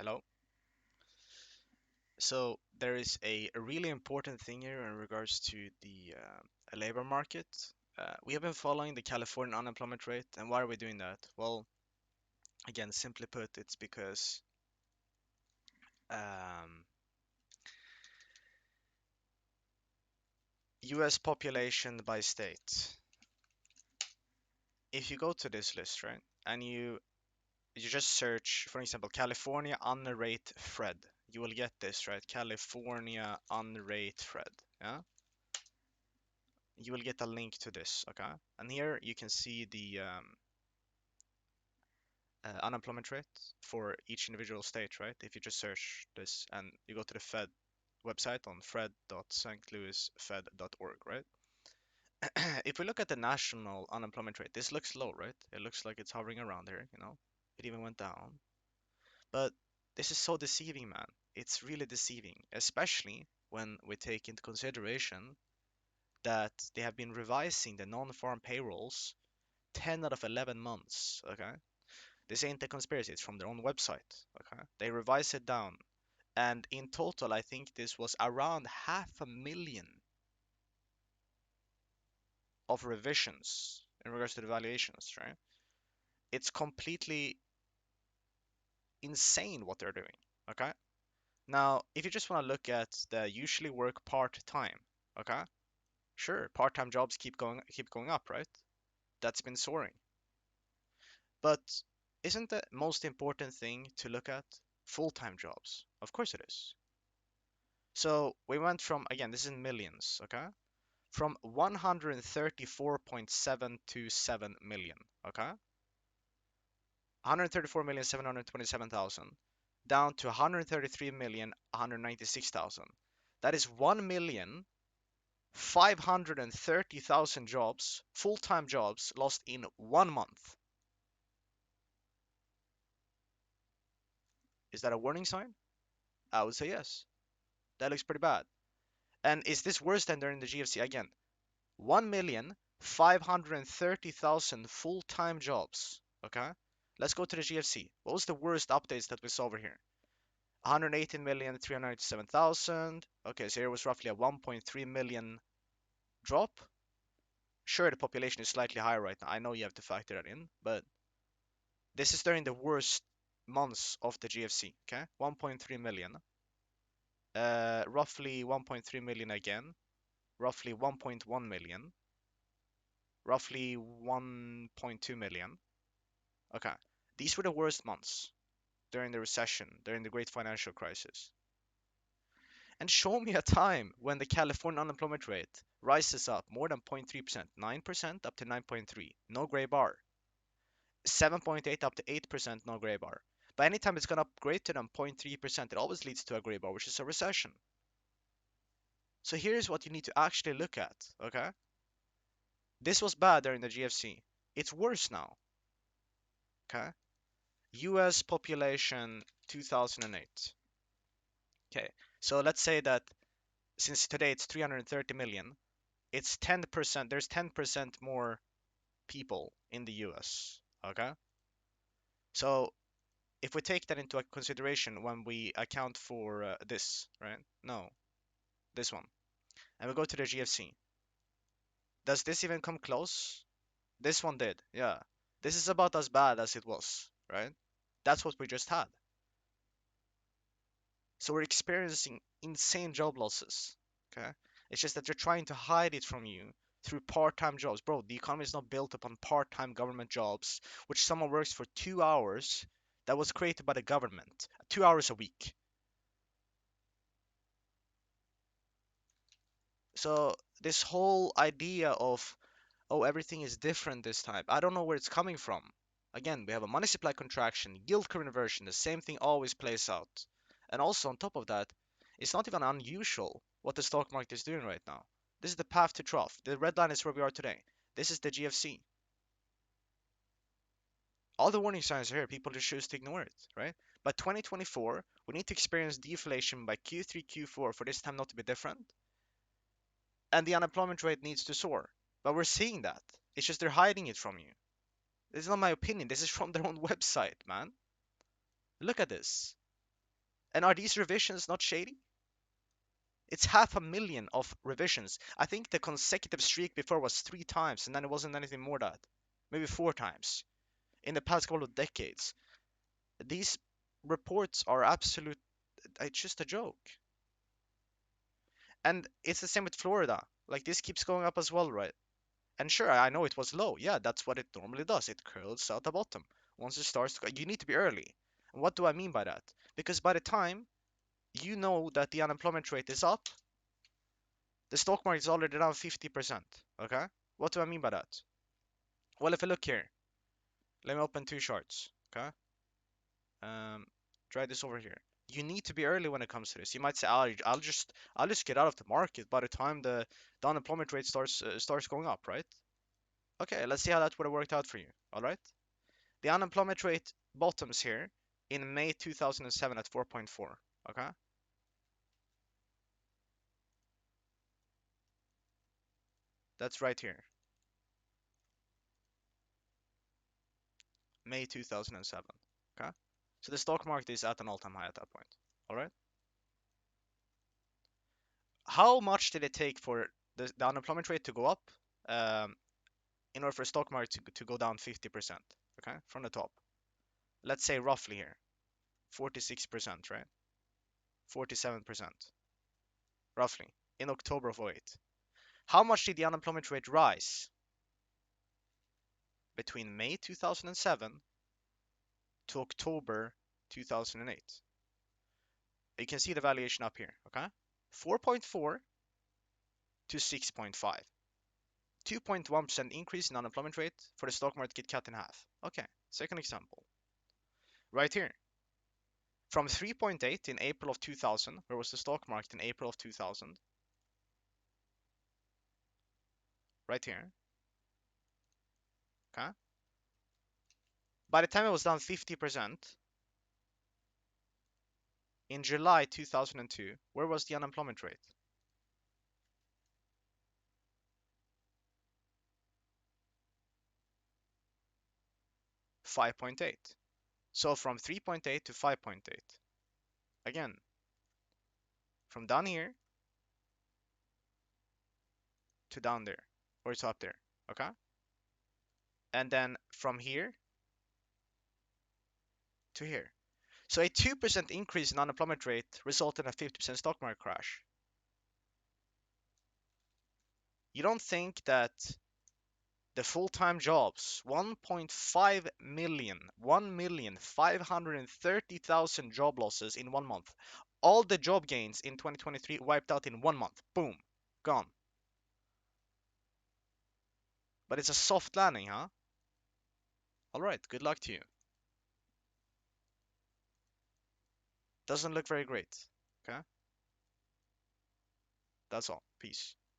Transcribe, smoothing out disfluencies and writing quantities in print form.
Hello. So there is a really important thing here in regards to the labor market. We have been following the California unemployment rate, and why are we doing that? Well, again, simply put, it's because um, U.S. population by state. If you go to this list, right, and you just search, for example, California unrate Fred, you will get this, right? California unrate Fred. Yeah, you will get a link to this, okay? And here you can see the unemployment rate for each individual state, right? If you just search this and you go to the Fed website on fed.stlouisfed.org, right? If we look at the national unemployment rate, this looks low, right? It looks like it's hovering around here, you know? It even went down. But this is so deceiving, man. It's really deceiving, especially when we take into consideration that they have been revising the non-farm payrolls 10 out of 11 months, okay? This ain't a conspiracy, it's from their own website. Okay. They revised it down. And in total, I think this was around 500,000 of revisions in regards to the valuations, right? It's completely insane what they're doing. Okay. Now, if you just want to look at the usually work part-time, okay? Sure, part-time jobs keep going up, right? That's been soaring. But isn't the most important thing to look at full-time jobs? Of course it is. So we went from, again, this is in millions, okay? From 134.727 million, okay? 134,727,000 down to 133,196,000. That is 1,530,000 jobs, full-time jobs lost in 1 month. Is that a warning sign? I would say yes. That looks pretty bad. And is this worse than during the GFC? Again, 1,530,000 full-time jobs. Okay, let's go to the GFC. What was the worst updates that we saw over here? 118,397,000. Okay, so here was roughly a 1.3 million drop. Sure, the population is slightly higher right now. I know you have to factor that in, but this is during the worst months of the GFC. Okay, 1.3 million. Roughly 1.3 million again. Roughly 1.1 million. Roughly 1.2 million. Okay. These were the worst months during the recession, during the great financial crisis. And show me a time when the California unemployment rate rises up more than 0.3%, 9% up to 9.3, no gray bar. 7.8 up to 8%, no gray bar. But anytime it's gone up greater than 0.3%, it always leads to a gray bar, which is a recession. So here's what you need to actually look at, okay? This was bad during the GFC. It's worse now, okay? US population 2008. Okay, so let's say that since today it's 330 million, it's 10%, there's 10% more people in the US. Okay, so if we take that into consideration when we account for this, right? No, this one. And we go to the GFC. Does this even come close? This one did, yeah. This is about as bad as it was, right? That's what we just had. So we're experiencing insane job losses. Okay? It's just that they're trying to hide it from you through part-time jobs. Bro, the economy is not built upon part-time government jobs, which someone works for 2 hours that was created by the government. 2 hours a week. So this whole idea of, oh, everything is different this time, I don't know where it's coming from. Again, we have a money supply contraction, yield curve inversion, the same thing always plays out. And also on top of that, it's not even unusual what the stock market is doing right now. This is the path to trough. The red line is where we are today. This is the GFC. All the warning signs are here. People just choose to ignore it, right? By 2024, we need to experience deflation by Q3, Q4 for this time not to be different. And the unemployment rate needs to soar. But we're seeing that. It's just they're hiding it from you. This is not my opinion. This is from their own website, man. Look at this. And are these revisions not shady? It's 500,000 of revisions. I think the consecutive streak before was 3 times, and then it wasn't anything more than that. Maybe 4 times in the past couple of decades. These reports are absolute. It's just a joke. And it's the same with Florida. Like this keeps going up as well, right? And sure, I know it was low. Yeah, that's what it normally does. It curls out the bottom. Once it starts to go, you need to be early. And what do I mean by that? Because by the time you know that the unemployment rate is up, the stock market is already down 50%. Okay? What do I mean by that? Well, if I look here, let me open two charts. Okay? Um, try this over here. You need to be early when it comes to this. You might say, I'll just get out of the market by the time the unemployment rate starts going up, right? Okay, let's see how that would have worked out for you. All right. The unemployment rate bottoms here in May 2007 at 4.4. Okay, that's right here, May 2007. Okay, so the stock market is at an all-time high at that point. All right. How much did it take for the unemployment rate to go up um, in order for the stock market to go down 50%? Okay, from the top. Let's say roughly here, 46%, right? 47%, roughly, in October of 08. How much did the unemployment rate rise between May 2007 to October 2008? You can see the valuation up here, okay? 4.4 to 6.5. 2.1% increase in unemployment rate for the stock market cut in half. Okay, second example. Right here. From 3.8 in April of 2000, where was the stock market in April of 2000? Right here, okay? By the time it was down 50%, in July 2002, where was the unemployment rate? 5.8. So from 3.8 to 5.8. Again, from down here to down there, or to up there, okay? And then from here to here. So a 2% increase in unemployment rate resulted in a 50% stock market crash. You don't think that the full-time jobs, 1.5 million, 1,530,000 job losses in 1 month, all the job gains in 2023 wiped out in 1 month, boom, gone. But it's a soft landing, huh? All right, good luck to you. Doesn't look very great. Okay, that's all. Peace.